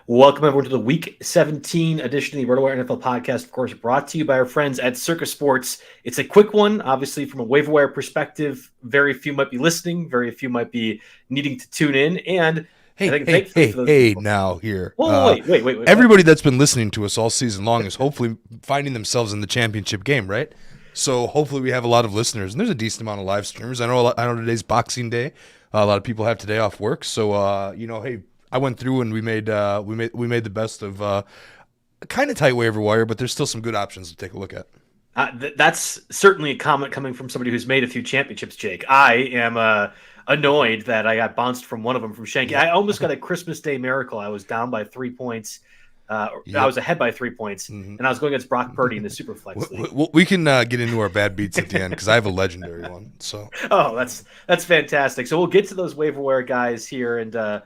Welcome everyone to the Week 17 edition of the RotoWire NFL podcast, of course, brought to you by our friends at Circa Sports. It's a quick one, obviously, from a waiver wire perspective. Very few might be listening, very few might be needing to tune in, and I think thankfully for those people. Now here. Whoa, wait. Everybody that's been listening to us all season long is hopefully finding themselves in the championship game, right? So hopefully we have a lot of listeners, and there's a decent amount of live streamers. I know today's Boxing Day. A lot of people have today off work, so hey. I went through and we made the best of kind of tight waiver wire, but there's still some good options to take a look at. That's certainly a comment coming from somebody who's made a few championships, Jake. I am annoyed that I got bounced from one of them from Shanky. I almost got a Christmas Day miracle. I was down by 3 points. I was ahead by 3 points, and I was going against Brock Purdy in the Superflex League. We can get into our bad beats at the end because I have a legendary one. So that's fantastic. So we'll get to those waiver wire guys here, and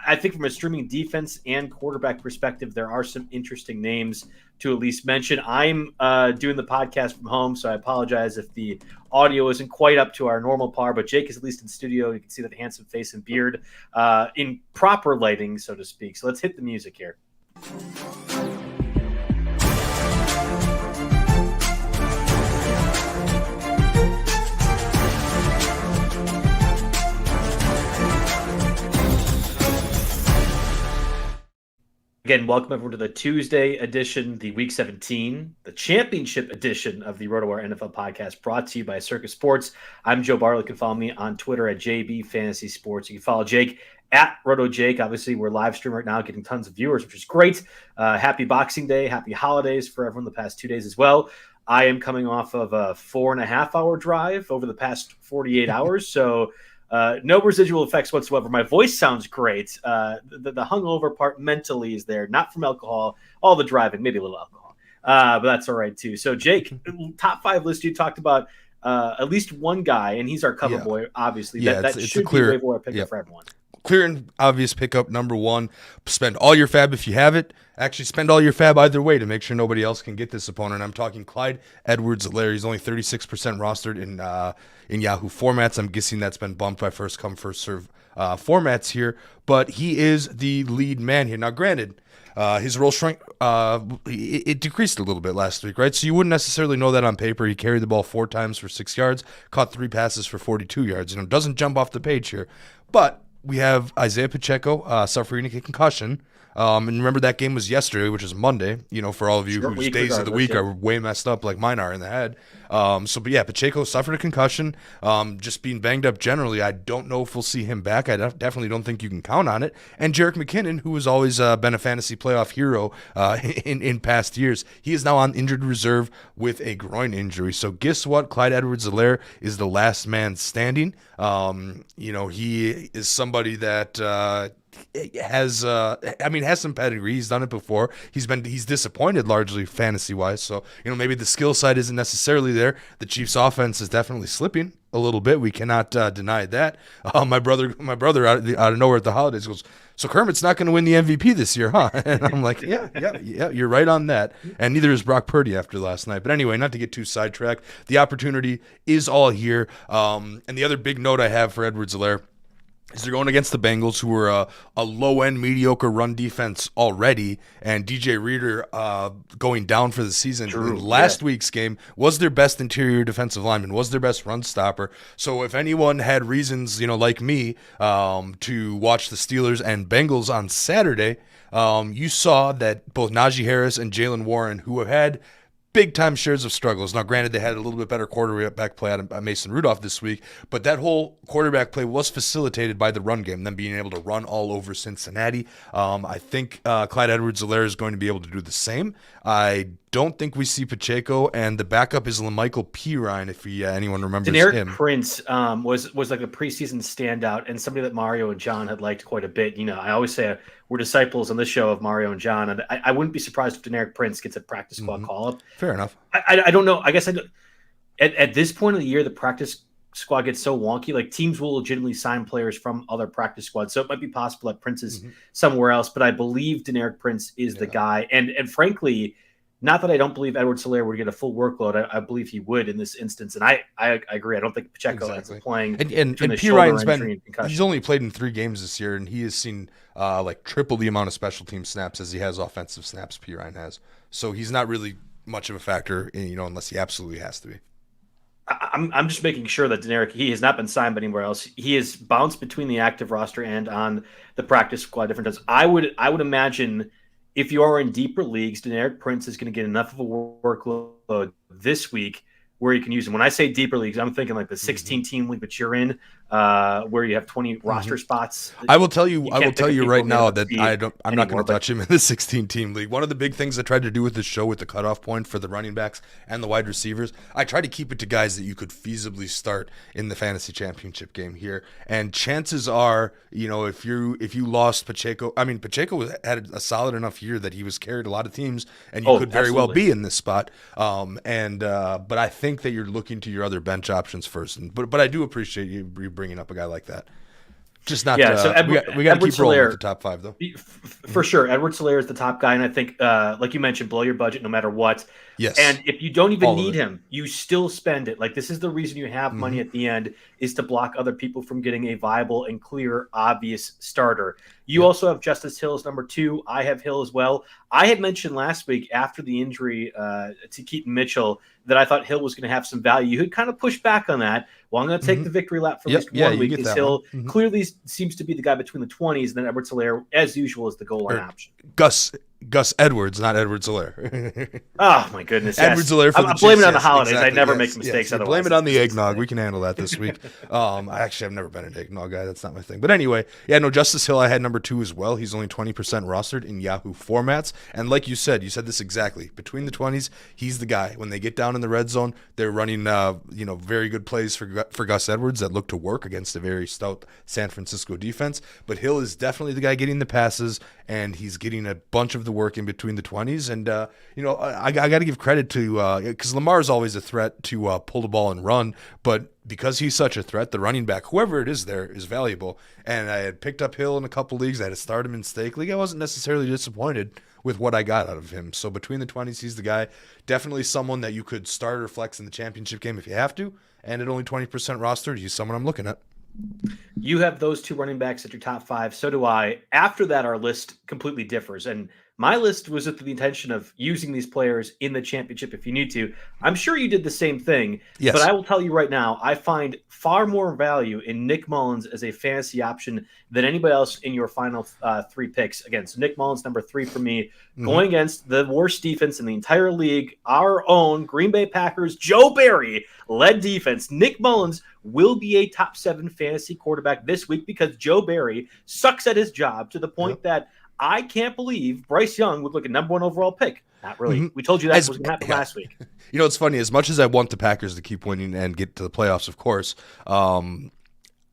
I think from a streaming defense and quarterback perspective, there are some interesting names to at least mention. I'm doing the podcast from home, so I apologize if the audio isn't quite up to our normal par, but Jake is at least in studio. You can see that handsome face and beard in proper lighting, so to speak. So let's hit the music here. Again, welcome everyone to the Tuesday edition, the Week 17, the championship edition of the RotoWire NFL podcast, brought to you by Circa Sports. I'm Joe Bartel. You can follow me on Twitter at JB Fantasy Sports. You can follow Jake at RotoJake. Obviously, we're live streaming right now, getting tons of viewers, which is great. Happy Boxing Day, happy holidays for everyone the past 2 days as well. I am coming off of a 4.5-hour drive over the past 48 hours, so no residual effects whatsoever. My voice sounds great. The hungover part mentally is there, not from alcohol. All the driving, maybe a little alcohol, but that's all right too. So, Jake, top 5 list. You talked about at least one guy, and he's our cover boy. Obviously, that should be a waiver wire pickup for everyone. Clear and obvious pickup number one. Spend all your fab if you have it. Actually, spend all your fab either way to make sure nobody else can get this opponent. I'm talking Clyde Edwards-Helaire. He's only 36% rostered in Yahoo formats. I'm guessing that's been bumped by first come first serve formats here, but he is the lead man here. Now, granted, his role shrink. It decreased a little bit last week, right? So you wouldn't necessarily know that on paper. He carried the ball 4 times for 6 yards, caught 3 passes for 42 yards. Doesn't jump off the page here, but we have Isaiah Pacheco suffering a concussion. And remember that game was yesterday, which is Monday, for all of you whose days of the week are way messed up like mine are in the head. Pacheco suffered a concussion, just being banged up generally. I don't know if we'll see him back. I definitely don't think you can count on it. And Jerick McKinnon, who has always been a fantasy playoff hero in past years, he is now on injured reserve with a groin injury. So guess what? Clyde Edwards-Helaire is the last man standing. He is somebody that has some pedigree. He's done it before. He's disappointed largely fantasy wise. So maybe the skill side isn't necessarily there. The Chiefs' offense is definitely slipping a little bit. We cannot deny that. My brother out of nowhere at the holidays goes, "So Kermit's not going to win the MVP this year, huh?" And I'm like, yeah, you're right on that. And neither is Brock Purdy after last night. But anyway, not to get too sidetracked, the opportunity is all here. And the other big note I have for Edwards-Helaire is they're going against the Bengals, who are a low-end, mediocre run defense already, and DJ Reader going down for the season. Last week's game was their best interior defensive lineman, was their best run stopper. So if anyone had reasons, like me, to watch the Steelers and Bengals on Saturday, you saw that both Najee Harris and Jalen Warren, who have had big-time shares of struggles. Now, granted, they had a little bit better quarterback play out of Mason Rudolph this week, but that whole quarterback play was facilitated by the run game, them being able to run all over Cincinnati. I think Clyde Edwards-Helaire is going to be able to do the same. I don't think we see Pacheco, and the backup is LaMichael Pirine, if anyone remembers him. Deneric Prince was like a preseason standout and somebody that Mario and John had liked quite a bit. I always say we're disciples on this show of Mario and John, and I wouldn't be surprised if Deneric Prince gets a practice squad call-up. Fair enough. I don't know. I guess at this point of the year, the practice squad gets so wonky. Like, teams will legitimately sign players from other practice squads, so it might be possible that Prince is somewhere else. But I believe Deneric Prince is the guy, and frankly, Not that I don't believe Edwards-Helaire would get a full workload. I believe he would in this instance, and I agree. I don't think Pacheco ends up playing. And Perine's been he's only played in 3 games this year, and he has seen like triple the amount of special team snaps as he has offensive snaps. Perine has, so he's not really much of a factor, unless he absolutely has to be. I'm just making sure that Deneric, he has not been signed anywhere else. He is bounced between the active roster and on the practice squad different times. I would imagine if you are in deeper leagues, Deneric Prince is going to get enough of a workload this week where you can use him. When I say deeper leagues, I'm thinking like the 16-team league that you're in, where you have 20 roster spots. I will tell you right now that I'm not going to touch him in the 16-team league. One of the big things I tried to do with this show with the cutoff point for the running backs and the wide receivers, I tried to keep it to guys that you could feasibly start in the fantasy championship game here. And chances are, if you lost Pacheco, Pacheco had a solid enough year that he was carried a lot of teams, and you could very well be in this spot. But I think that you're looking to your other bench options first. But I do appreciate you bringing up a guy like that. Just not. So we got to keep rolling with the top 5 though. For sure, Edwards-Helaire is the top guy, and I think, like you mentioned, blow your budget no matter what. Yes. And if you don't even need him, you still spend it. Like, this is the reason you have money at the end, is to block other people from getting a viable and clear, obvious starter. You also have Justice Hill as number 2. I have Hill as well. I had mentioned last week after the injury to Keaton Mitchell that I thought Hill was going to have some value. You had kind of pushed back on that. Well, I'm going to take the victory lap for at least 1 week, because Hill clearly seems to be the guy between the 20s, and then Edwards-Helaire, as usual, is the goal line option. Gus Edwards, not Edwards-Helaire. Oh, my goodness. Edwards-Helaire for I'm blaming it on the holidays. Exactly. I never make mistakes. Otherwise. Blame it on the eggnog. We can handle that this week. I've never been an eggnog guy. That's not my thing. But anyway, Justice Hill I had number 2 as well. He's only 20% rostered in Yahoo formats. And like you said this exactly. Between the 20s, he's the guy. When they get down in the red zone, they're running very good plays for Gus Edwards that look to work against a very stout San Francisco defense. But Hill is definitely the guy getting the passes, and he's getting a bunch of the work in between the 20s. And, I got to give credit to because Lamar is always a threat to pull the ball and run. But because he's such a threat, the running back, whoever it is there, is valuable. And I had picked up Hill in a couple leagues. I had to start him in stake league. I wasn't necessarily disappointed with what I got out of him. So between the 20s, he's the guy. Definitely someone that you could start or flex in the championship game if you have to. And at only 20% rostered, he's someone I'm looking at. You have those 2 running backs at your top 5. So do I. After that, our list completely differs. And my list was with the intention of using these players in the championship if you need to. I'm sure you did the same thing. Yes. But I will tell you right now, I find far more value in Nick Mullins as a fantasy option than anybody else in your final 3 picks. Again, so Nick Mullins, number 3 for me, going against the worst defense in the entire league, our own Green Bay Packers, Joe Barry-led defense. Nick Mullins will be a top 7 fantasy quarterback this week because Joe Barry sucks at his job to the point that I can't believe Bryce Young would look at number 1 overall pick. Not really. We told you that was going to happen last week. It's funny. As much as I want the Packers to keep winning and get to the playoffs, of course,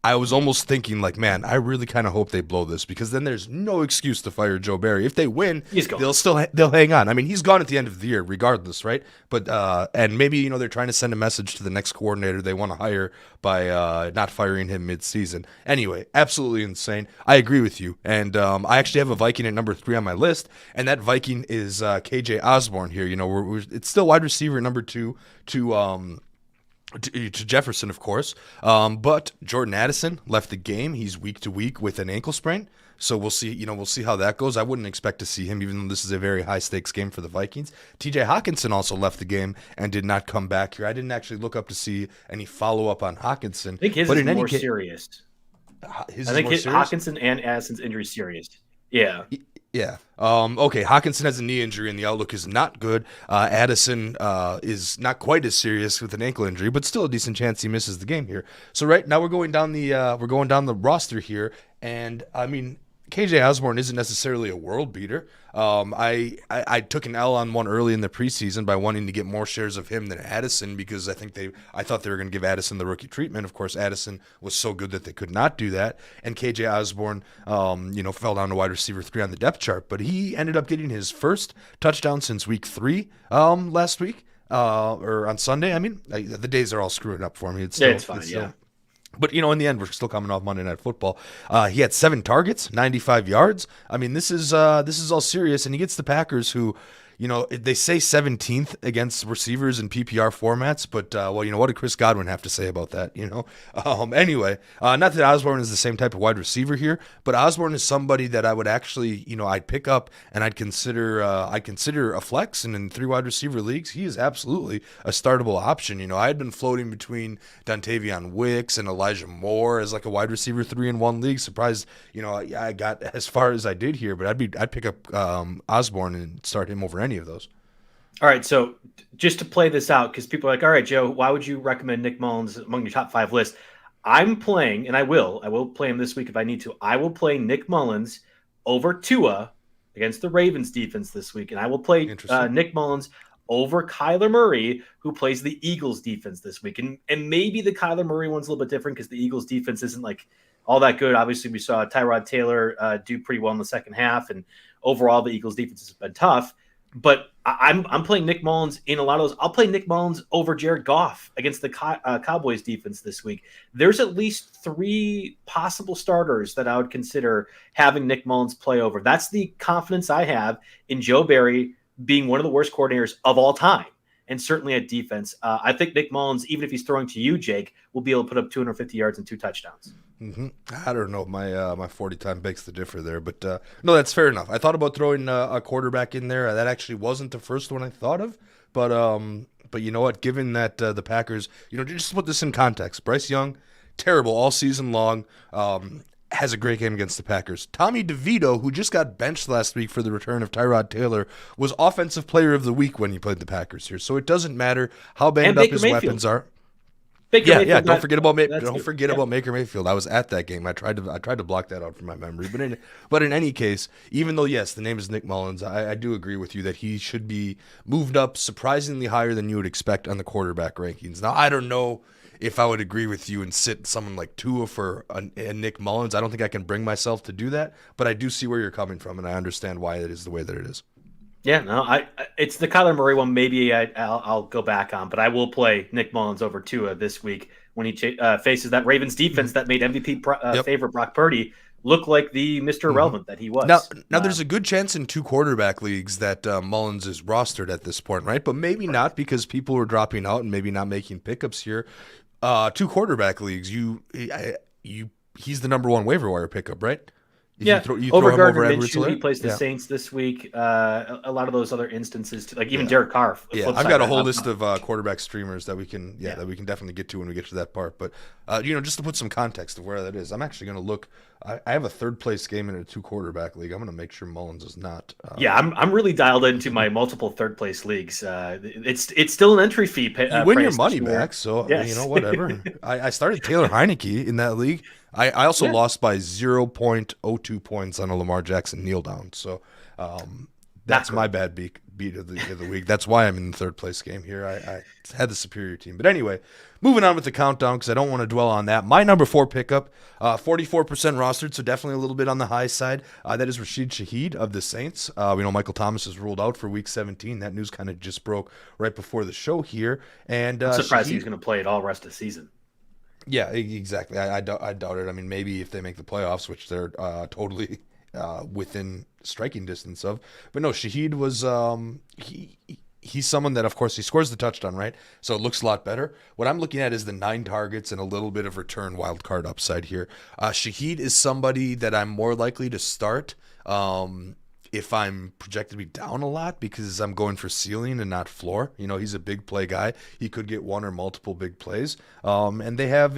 I was almost thinking, like, man, I really kind of hope they blow this, because then there's no excuse to fire Joe Barry. If they win, they'll hang on. I mean, he's gone at the end of the year regardless, right? But and maybe they're trying to send a message to the next coordinator they want to hire by not firing him mid-season. Anyway, absolutely insane. I agree with you, and I actually have a Viking at number 3 on my list, and that Viking is KJ Osborn here. It's still wide receiver number 2 to Jefferson, of course, but Jordan Addison left the game. He's week to week with an ankle sprain, so we'll see. We'll see how that goes. I wouldn't expect to see him, even though this is a very high stakes game for the Vikings. T.J. Hockenson also left the game and did not come back here. I didn't actually look up to see any follow up on Hockenson. I think his is more serious. Hockenson and Addison's injury is serious. Yeah. Yeah. Okay. Hockenson has a knee injury, and the outlook is not good. Addison is not quite as serious with an ankle injury, but still a decent chance he misses the game here. So right now we're going down the roster here, and I mean, KJ Osborn isn't necessarily a world beater. I took an L on one early in the preseason by wanting to get more shares of him than Addison, because I thought they were going to give Addison the rookie treatment. Of course, Addison was so good that they could not do that. And KJ Osborn, fell down to wide receiver 3 on the depth chart, but he ended up getting his first touchdown since week 3 last week or on Sunday. I mean, the days are all screwing up for me. It's fine. But, in the end, we're still coming off Monday Night Football. He had 7 targets, 95 yards. I mean, this is all serious, and he gets the Packers who, They say 17th against receivers in PPR formats, but what did Chris Godwin have to say about that? Anyway, not that Osborn is the same type of wide receiver here, but Osborn is somebody that I would actually, I'd pick up and I'd consider a flex, and in 3 wide receiver leagues, he is absolutely a startable option. I had been floating between Dontavion Wicks and Elijah Moore as like a wide receiver 3 in 1 league. Surprised, I got as far as I did here, but I'd pick up Osborn and start him over any of those. All right, so just to play this out, because people are like, all right, Joe, why would you recommend Nick Mullins among your top 5 list? I'm playing, and I will play him this week if I need to. I will play Nick Mullins over Tua against the Ravens defense this week, and I will play Nick Mullins over Kyler Murray, who plays the Eagles defense this week. And maybe the Kyler Murray one's a little bit different because the Eagles defense isn't like all that good. Obviously, we saw Tyrod Taylor do pretty well in the second half, and overall the Eagles defense has been tough. But I'm playing Nick Mullins in a lot of those. I'll play Nick Mullins over Jared Goff against the Cowboys defense this week. There's at least 3 possible starters that I would consider having Nick Mullins play over. That's the confidence I have in Joe Barry being one of the worst coordinators of all time, and certainly at defense. I think Nick Mullins, even if he's throwing to you, Jake, will be able to put up 250 yards and 2 touchdowns. Mm-hmm. I don't know. My 40 time begs to differ there, but no, that's fair enough. I thought about throwing a quarterback in there. That actually wasn't the first one I thought of, but you know what? Given that the Packers, just to put this in context, Bryce Young, terrible all season long. Has a great game against the Packers. Tommy DeVito, who just got benched last week for the return of Tyrod Taylor, was Offensive Player of the Week when he played the Packers here. So it doesn't matter how banged up his weapons are. Don't forget about Baker Mayfield. I was at that game. I tried to block that out from my memory. But in any case, even though yes, the name is Nick Mullins, I do agree with you that he should be moved up surprisingly higher than you would expect on the quarterback rankings. Now I don't know if I would agree with you and sit someone like Tua for a Nick Mullins. I don't think I can bring myself to do that, but I do see where you're coming from, and I understand why it is the way that it is. Yeah, no, it's the Kyler Murray one. Maybe I'll go back on, but I will play Nick Mullins over Tua this week when he faces that Ravens defense that made MVP favorite Brock Purdy look like the Mr. Irrelevant that he was. Now there's a good chance in 2 quarterback leagues that Mullins is rostered at this point, right? But maybe not because people are dropping out and maybe not making pickups here. 2 quarterback leagues, he's the number 1 waiver wire pickup, right? You throw him over Edwards-Helaire. He plays the Saints this week. A lot of those other instances, like even Derek Carr. Yeah, I've got a whole list of quarterback streamers that we can definitely get to when we get to that part. But just to put some context of where that is, I'm actually going to look. I have a 3rd place game in a 2 quarterback league. I'm going to make sure Mullins is not. I'm really dialed into my multiple 3rd place leagues. It's still an entry fee. You win your money back, so yes. Whatever. I started Taylor Heinicke in that league. I also lost by 0.02 points on a Lamar Jackson kneel down. So that's my bad beat of the week. That's why I'm in the 3rd place game here. I had the superior team. But anyway, moving on with the countdown because I don't want to dwell on that. My number 4 pickup, 44% rostered, so definitely a little bit on the high side. That is Rashid Shaheed of the Saints. We know Michael Thomas is ruled out for Week 17. That news kind of just broke right before the show here. And I'm surprised he's going to play it all rest of the season. Yeah, exactly. I doubt it. I mean, maybe if they make the playoffs, which they're totally within striking distance of. But no, Shaheed was he's someone that, of course, he scores the touchdown, right? So it looks a lot better. What I'm looking at is the 9 targets and a little bit of return wild card upside here. Shaheed is somebody that I'm more likely to start if I'm projected to be down a lot because I'm going for ceiling and not floor. He's a big play guy. He could get 1 or multiple big plays. And they have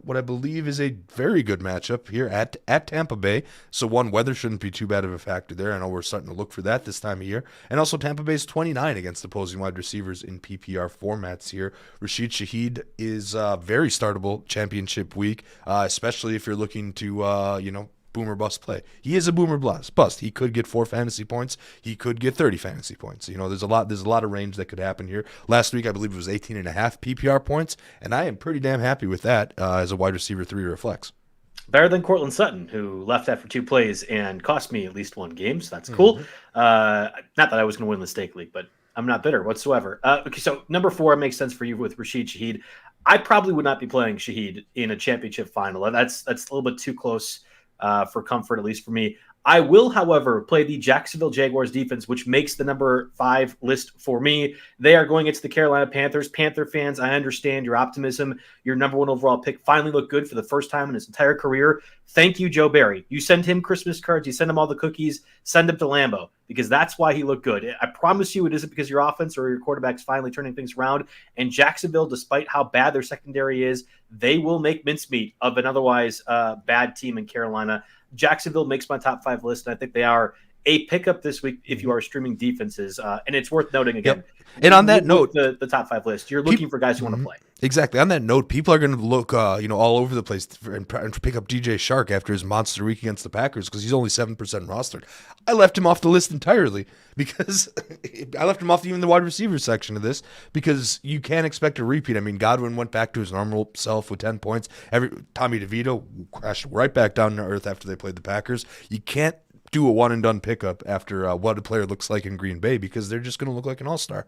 what I believe is a very good matchup here at Tampa Bay. So weather shouldn't be too bad of a factor there. I know we're starting to look for that this time of year. And also Tampa Bay's 29 against opposing wide receivers in PPR formats here. Rashid Shaheed is very startable championship week, especially if you're looking to, boomer bust play. He is a boomer bust. He could get 4 fantasy points. He could get 30 fantasy points. There's a lot of range that could happen here. Last week, I believe it was 18.5 PPR points, and I am pretty damn happy with that as a wide receiver 3 or a flex. Better than Cortland Sutton, who left after 2 plays and cost me at least 1 game, so that's cool. Not that I was going to win the stake league, but I'm not bitter whatsoever. Okay, so number 4 makes sense for you with Rashid Shaheed. I probably would not be playing Shaheed in a championship final. That's a little bit too close for comfort, at least for me. I will, however, play the Jacksonville Jaguars defense, which makes the number 5 list for me. They are going against the Carolina Panthers. Panther fans, I understand your optimism. Your number 1 overall pick finally looked good for the first time in his entire career. Thank you, Joe Barry. You send him Christmas cards. You send him all the cookies. Send him to Lambeau because that's why he looked good. I promise you it isn't because your offense or your quarterback's finally turning things around. And Jacksonville, despite how bad their secondary is, they will make mincemeat of an otherwise bad team in Carolina. Jacksonville makes my top 5 list, and I think they are a pickup this week if you are streaming defenses. And it's worth noting again. Yep. And on that note, the top 5 list, you're looking for guys who want to play. Exactly. On that note, people are going to look, all over the place and pick up DJ Shark after his monster week against the Packers because he's only 7% rostered. I left him off the list entirely because I left him off even the wide receiver section of this because you can't expect a repeat. I mean, Godwin went back to his normal self with 10 points. Tommy DeVito crashed right back down to earth after they played the Packers. You can't do a one-and-done pickup after what a player looks like in Green Bay because they're just going to look like an all-star.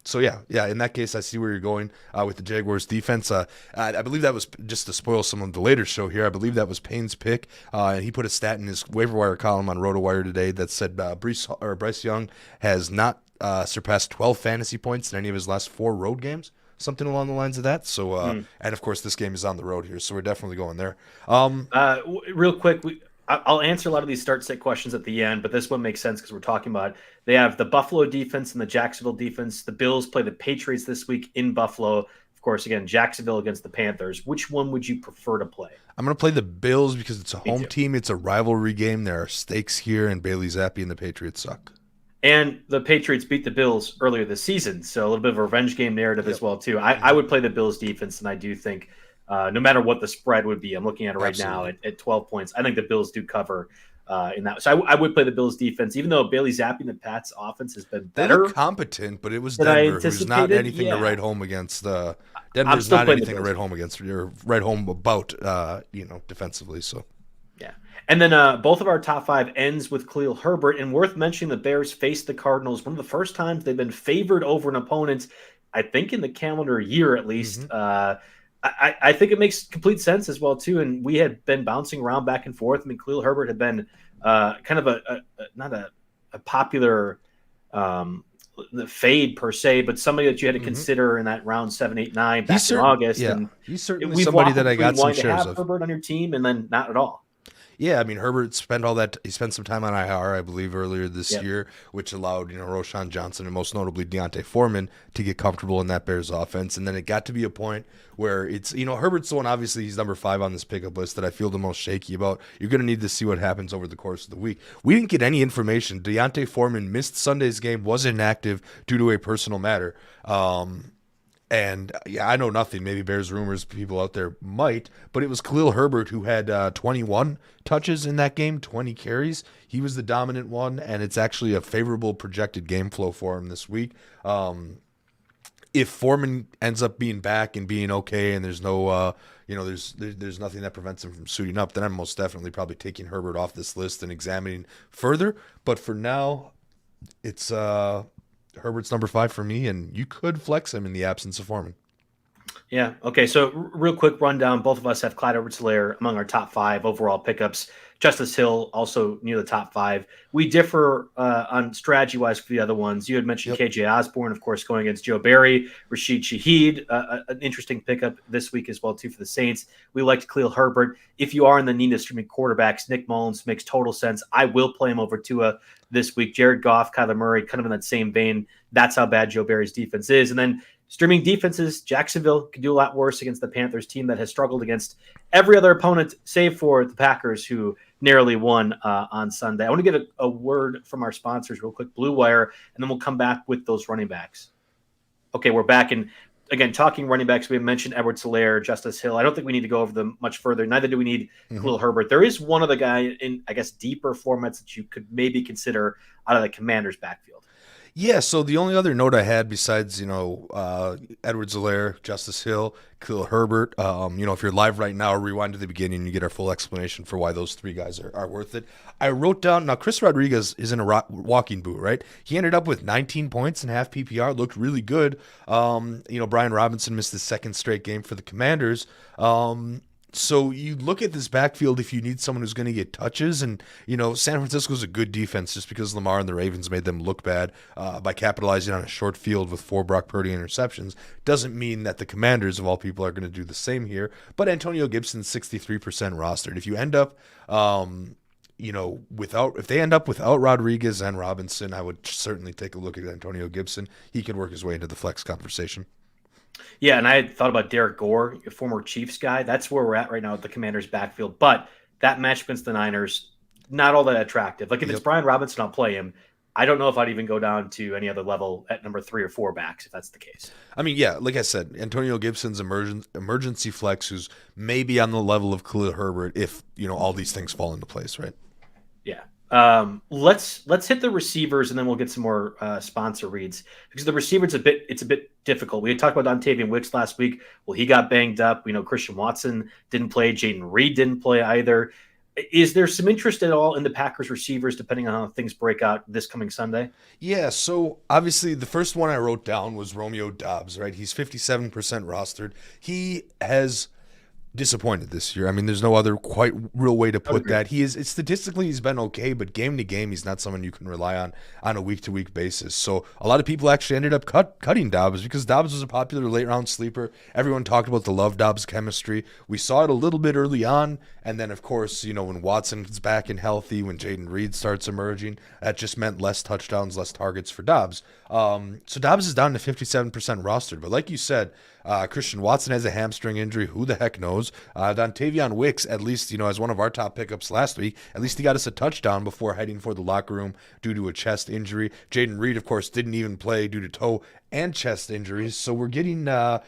So, in that case, I see where you're going with the Jaguars defense. I believe that was, just to spoil some of the later show here, I believe that was Payne's pick, and he put a stat in his waiver wire column on RotoWire today that said Bryce Young has not surpassed 12 fantasy points in any of his last 4 road games. Something along the lines of that. So, and of course, this game is on the road here, so we're definitely going there. Real quick, I'll answer a lot of these start-sit questions at the end, but this one makes sense because we're talking about they have the Buffalo defense and the Jacksonville defense. The Bills play the Patriots this week in Buffalo. Of course, again, Jacksonville against the Panthers. Which one would you prefer to play? I'm going to play the Bills because it's a home team. It's a rivalry game. There are stakes here, and Bailey Zappi and the Patriots suck. And the Patriots beat the Bills earlier this season, so a little bit of a revenge game narrative as well, too. I would play the Bills defense, and I do think no matter what the spread would be, I'm looking at it right now at 12 points. I think the Bills do cover in that. So I would play the Bills defense, even though Bailey Zappi and the Pats offense has been better. They're competent, but it was Denver, who's not anything to write home against. Denver's not anything to write home against or write home about, defensively. So. Yeah. And then both of our top 5 ends with Khalil Herbert. And worth mentioning, the Bears faced the Cardinals one of the first times they've been favored over an opponent, I think in the calendar year at least. I think it makes complete sense as well, too. And we had been bouncing around back and forth. I mean, Khalil Herbert had been kind of not a popular fade per se, but somebody that you had to consider in that round 7, 8, 9 back in August. Yeah, and he's certainly somebody that I got some shares of. Herbert on your team and then not at all. Yeah, I mean, Herbert spent he spent some time on IR, I believe, earlier this year, which allowed, Roschon Johnson and most notably Deontay Foreman to get comfortable in that Bears offense. And then it got to be a point where it's, Herbert's the one, obviously, he's number 5 on this pickup list that I feel the most shaky about. You're going to need to see what happens over the course of the week. We didn't get any information. Deontay Foreman missed Sunday's game, was inactive due to a personal matter. And I know nothing. Maybe Bears rumors, people out there might, but it was Khalil Herbert who had 21 touches in that game, 20 carries. He was the dominant one, and it's actually a favorable projected game flow for him this week. If Foreman ends up being back and being okay, and there's no, there's nothing that prevents him from suiting up, then I'm most definitely probably taking Herbert off this list and examining further. But for now, it's Herbert's number 5 for me, and you could flex him in the absence of Foreman. Yeah. Okay. So real quick rundown. Both of us have Clyde Edwards-Helaire among our top 5 overall pickups. Justice Hill also near the top 5. We differ on strategy-wise for the other ones. You had mentioned KJ Osborn, of course, going against Joe Barry. Rashid Shaheed, an interesting pickup this week as well, too, for the Saints. We liked Khalil Herbert. If you are in the need of streaming quarterbacks, Nick Mullins makes total sense. I will play him over Tua this week. Jared Goff, Kyler Murray, kind of in that same vein. That's how bad Joe Barry's defense is. And then streaming defenses, Jacksonville could do a lot worse against the Panthers team that has struggled against every other opponent, save for the Packers, who narrowly won on Sunday. I want to get a word from our sponsors real quick, Blue Wire, and then we'll come back with those running backs. Okay, we're back. And again, talking running backs, we have mentioned Edwards-Helaire, Justice Hill. I don't think we need to go over them much further. Neither do we need Khalil Herbert. There is one other guy in, I guess, deeper formats that you could maybe consider out of the Commanders' backfield. Yeah, so the only other note I had besides, Edwards-Helaire, Justice Hill, Khalil Herbert, if you're live right now, rewind to the beginning, you get our full explanation for why those 3 guys are worth it. I wrote down, now Chris Rodriguez is in a walking boot, right? He ended up with 19 points in half PPR, looked really good. Brian Robinson missed his 2nd straight game for the Commanders. So you look at this backfield if you need someone who's going to get touches, and San Francisco's a good defense just because Lamar and the Ravens made them look bad by capitalizing on a short field with 4 Brock Purdy interceptions. Doesn't mean that the Commanders of all people are going to do the same here. But Antonio Gibson's 63% rostered. If you end up, if they end up without Rodriguez and Robinson, I would certainly take a look at Antonio Gibson. He can work his way into the flex conversation. Yeah, and I had thought about Derek Gore, a former Chiefs guy. That's where we're at right now with the Commanders' backfield. But that match against the Niners, not all that attractive. Like if it's Brian Robinson, I'll play him. I don't know if I'd even go down to any other level at number 3 or 4 backs if that's the case. I mean, yeah, like I said, Antonio Gibson's emergency flex, who's maybe on the level of Khalil Herbert if all these things fall into place, right? Yeah. Let's hit the receivers and then we'll get some more sponsor reads because the receivers it's a bit difficult. We had talked about Dontavian Wicks last week. Well, he got banged up. We know Christian Watson didn't play. Jaden Reed didn't play either. Is there some interest at all in the Packers receivers depending on how things break out this coming Sunday? Yeah, so obviously the first one I wrote down was Romeo Doubs, right? He's 57% rostered. He has disappointed this year. I mean, there's no other quite real way to put that. Statistically he's been okay, but game to game he's not someone you can rely on a week to week basis. So a lot of people actually ended up cutting Doubs because Doubs was a popular late round sleeper. Everyone talked about the Love Doubs chemistry. We saw it a little bit early on, and then of course when Watson's back and healthy, when Jaden Reed starts emerging, that just meant less touchdowns, less targets for Doubs. So Doubs is down to 57% rostered, but like you said, Christian Watson has a hamstring injury. Who the heck knows? Dontavian Wicks, at least, as one of our top pickups last week, at least he got us a touchdown before heading for the locker room due to a chest injury. Jaden Reed, of course, didn't even play due to toe and chest injuries. So we're getting down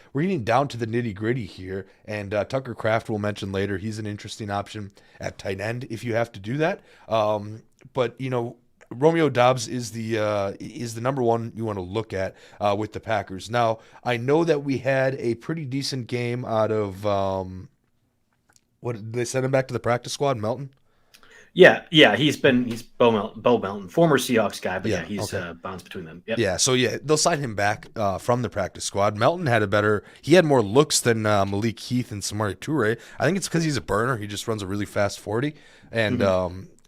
to the nitty gritty here. And Tucker Kraft will mention later. He's an interesting option at tight end if you have to do that. But Romeo Doubs is the number one you want to look at with the Packers. Now, I know that we had a pretty decent game out of what did they send him back to the practice squad, Melton? Yeah, he's Bo Melton, former Seahawks guy, but he's bounced between them. Yep. Yeah, so they'll sign him back from the practice squad. Melton had more looks than Malik Heath and Samari Toure. I think it's because he's a burner. He just runs a really fast 40, and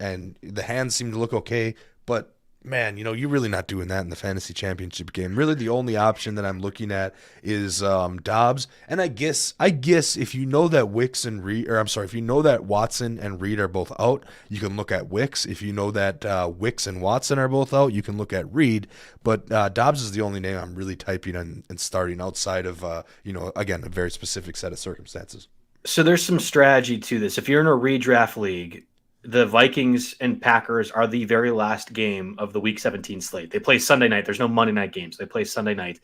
and the hands seem to look okay. But man, you're really not doing that in the fantasy championship game. Really, the only option that I'm looking at is Doubs. And I guess if you know that if you know that Watson and Reed are both out, you can look at Wicks. If you know that Wicks and Watson are both out, you can look at Reed. But Doubs is the only name I'm really typing and starting outside of again, a very specific set of circumstances. So there's some strategy to this. If you're in a redraft league, the Vikings and Packers are the very last game of the Week 17 slate. They play Sunday night. There's no Monday night games. They play Sunday night.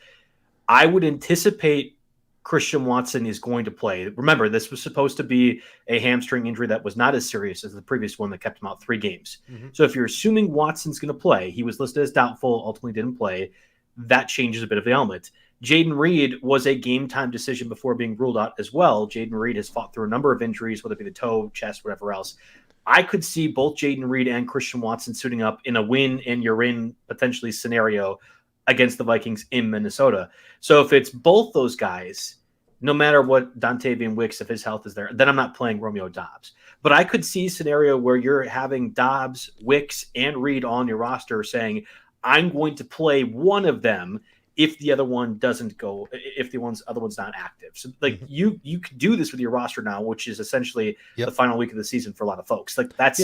I would anticipate Christian Watson is going to play. Remember, this was supposed to be a hamstring injury that was not as serious as the previous one that kept him out 3 games. Mm-hmm. So if you're assuming Watson's going to play, he was listed as doubtful, ultimately didn't play, that changes a bit of the element. Jaden Reed was a game-time decision before being ruled out as well. Jaden Reed has fought through a number of injuries, whether it be the toe, chest, whatever else. I could see both Jaden Reed and Christian Watson suiting up in a win and you're in potentially scenario against the Vikings in Minnesota. So if it's both those guys, no matter what Dontavian Wicks, if his health is there, then I'm not playing Romeo Doubs. But I could see a scenario where you're having Doubs, Wicks, and Reed on your roster saying, I'm going to play one of them if the other one doesn't go, if the other one's not active. So like you can do this with your roster now, which is essentially the final week of the season for a lot of folks. Like that's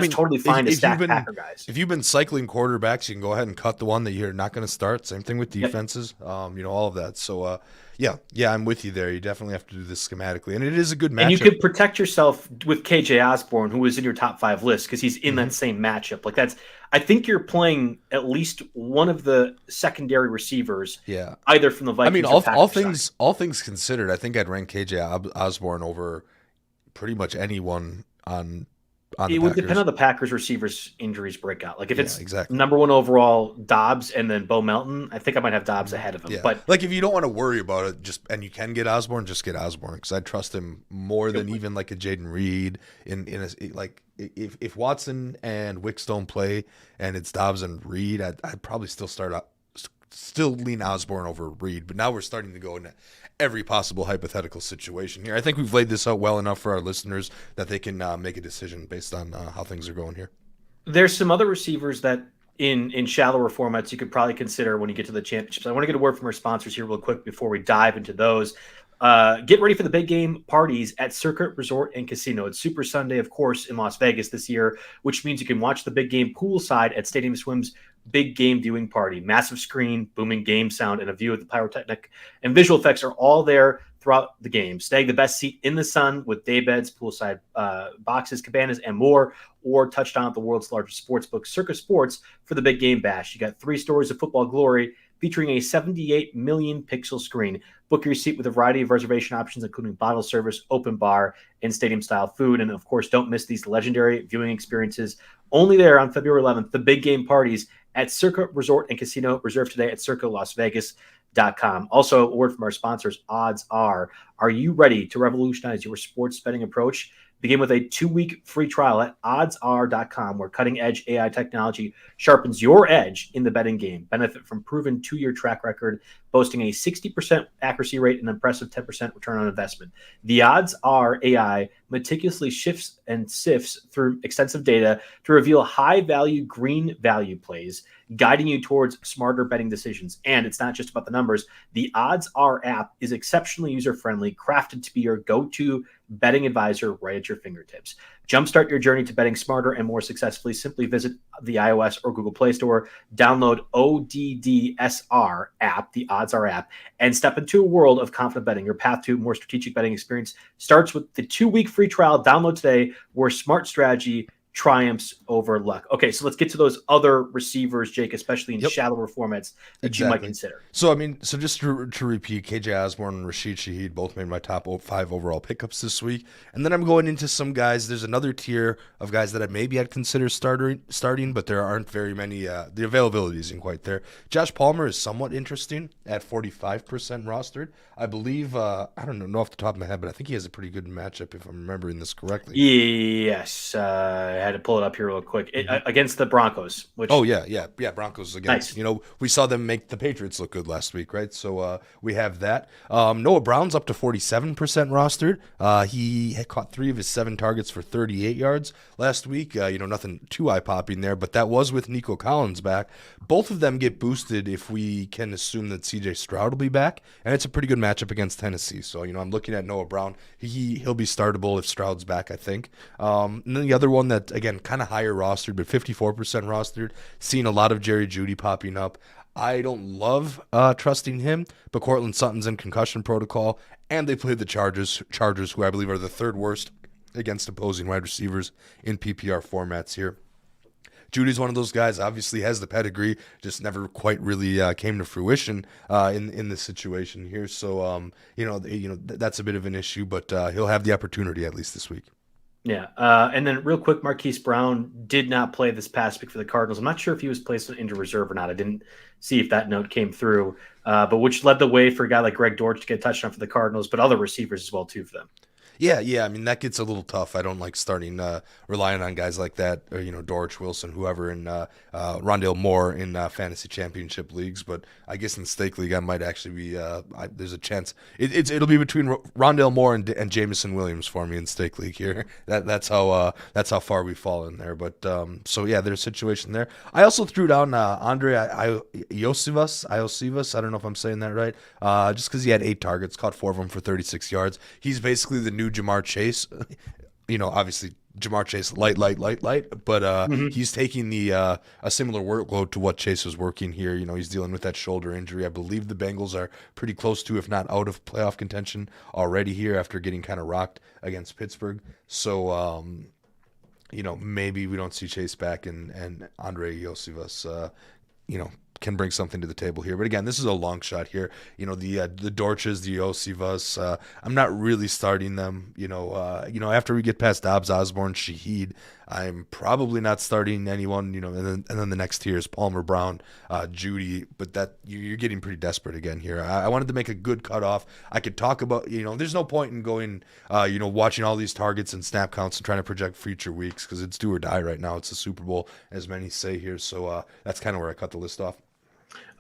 totally fine to stack Packer guys. If you've been cycling quarterbacks, you can go ahead and cut the one that you're not going to start. Same thing with defenses, all of that. So I'm with you there. You definitely have to do this schematically, and it is a good matchup. And you could protect yourself with KJ Osborn, who was in your top 5 list because he's in that same matchup. Like I think you're playing at least one of the secondary receivers. Yeah, either from the Vikings. I mean, or all things considered, I think I'd rank KJ Osborn over pretty much anyone on. It would depend on the Packers receivers' injuries break out. Like if it's exactly. number 1 overall Doubs and then Bo Melton, I think I might have Doubs ahead of him. Yeah. But like if you don't want to worry about it, and you can get Osborn, just get Osborn because I trust him more than even like a Jaden Reed. If Watson and Wicks don't play and it's Doubs and Reed, I'd probably still start still lean Osborn over Reed, but now we're starting to go into every possible hypothetical situation here. I think we've laid this out well enough for our listeners that they can make a decision based on how things are going here. There's some other receivers that in shallower formats you could probably consider when you get to the championships. I want to get a word from our sponsors here real quick before we dive into those. Get ready for the big game parties at Circa Resort and Casino. It's Super Sunday, of course, in Las Vegas this year, which means you can watch the big game poolside at Stadium Swim's big game viewing party. Massive screen, booming game sound, and a view of the pyrotechnic and visual effects are all there throughout the game. Snag the best seat in the sun with day beds, poolside boxes, cabanas, and more, or touchdown at the world's largest sports book, Circa Sports, for the big game bash. You got 3 stories of football glory featuring a 78 million pixel screen. Book your seat with a variety of reservation options, including bottle service, open bar, and stadium-style food. And, of course, don't miss these legendary viewing experiences only there on February 11th, the big game parties at Circa Resort and Casino. Reserve today at circalasvegas.com. Also, a word from our sponsors, OddsR. Are you ready to revolutionize your sports betting approach? Begin with a 2-week free trial at oddsr.com, where cutting-edge AI technology sharpens your edge in the betting game. Benefit from proven 2-year track record, boasting a 60% accuracy rate and impressive 10% return on investment. The OddsR AI meticulously shifts and sifts through extensive data to reveal high-value green value plays, guiding you towards smarter betting decisions. And it's not just about the numbers. The OddsR app is exceptionally user-friendly, crafted to be your go-to betting advisor right at your fingertips. Jumpstart your journey to betting smarter and more successfully. Simply visit the iOS or Google Play Store, download ODDSR app, the OddsR app, and step into a world of confident betting. Your path to a more strategic betting experience starts with the 2-week free trial. Download today, where smart strategy triumphs over luck. Okay, so let's get to those other receivers, Jake, especially in shallower formats that you might consider. So, just to repeat, KJ Osborn and Rashid Shaheed both made my top 5 overall pickups this week. And then I'm going into some guys. There's another tier of guys that I'd consider starting, but there aren't very many. The availability isn't quite there. Josh Palmer is somewhat interesting at 45% rostered. I believe, I don't know off the top of my head, but I think he has a pretty good matchup if I'm remembering this correctly. Yes, I had to pull it up here real quick. Against the Broncos. Which, Broncos again. Nice. We saw them make the Patriots look good last week, right? So we have that. Noah Brown's up to 47% rostered. He had caught 3 of his 7 targets for 38 yards last week. Nothing too eye-popping there, but that was with Nico Collins back. Both of them get boosted if we can assume that C.J. Stroud will be back, and it's a pretty good matchup against Tennessee. So, I'm looking at Noah Brown. He'll be startable if Stroud's back, I think. And then the other one that, again, kind of higher rostered, but 54% rostered, seeing a lot of Jerry Jeudy popping up. I don't love trusting him, but Cortland Sutton's in concussion protocol, and they played the Chargers, who I believe are the 3rd worst against opposing wide receivers in PPR formats here. Judy's one of those guys, obviously has the pedigree, just never quite really came to fruition in this situation here. So, that's a bit of an issue, but he'll have the opportunity at least this week. Yeah. And then real quick, Marquise Brown did not play this past week for the Cardinals. I'm not sure if he was placed into reserve or not. I didn't see if that note came through, but which led the way for a guy like Greg Dortch to get a touchdown for the Cardinals, but other receivers as well, too, for them. Yeah. That gets a little tough. I don't like starting relying on guys like that, or Dortch, Wilson, whoever, in Rondale Moore in fantasy championship leagues. But I guess in the stake league, I might actually be. There's a chance it'll be between Rondale Moore and Jameson Williams for me in stake league here. That's how far we fall in there. But there's a situation there. I also threw down Andre Iosivas. I don't know if I'm saying that right. Just because he had 8 targets, caught 4 of them for 36 yards. He's basically the new Jamar Chase. Obviously Jamar Chase light, but he's taking a similar workload to what Chase was working here. He's dealing with that shoulder injury. I believe the Bengals are pretty close to, if not out of playoff contention already here after getting kind of rocked against Pittsburgh. So maybe we don't see Chase back, and Andre Iosivas can bring something to the table here. But again, this is a long shot here. The Dorches, the Iosivas, I'm not really starting them. After we get past Dobbs, Osborn, Shaheed, I'm probably not starting anyone. And then the next tier is Palmer, Brown, Jeudy. But that you're getting pretty desperate again here. I wanted to make a good cutoff. I could talk about, there's no point in going, watching all these targets and snap counts and trying to project future weeks, because it's do or die right now. It's the Super Bowl, as many say here. So that's kind of where I cut the list off.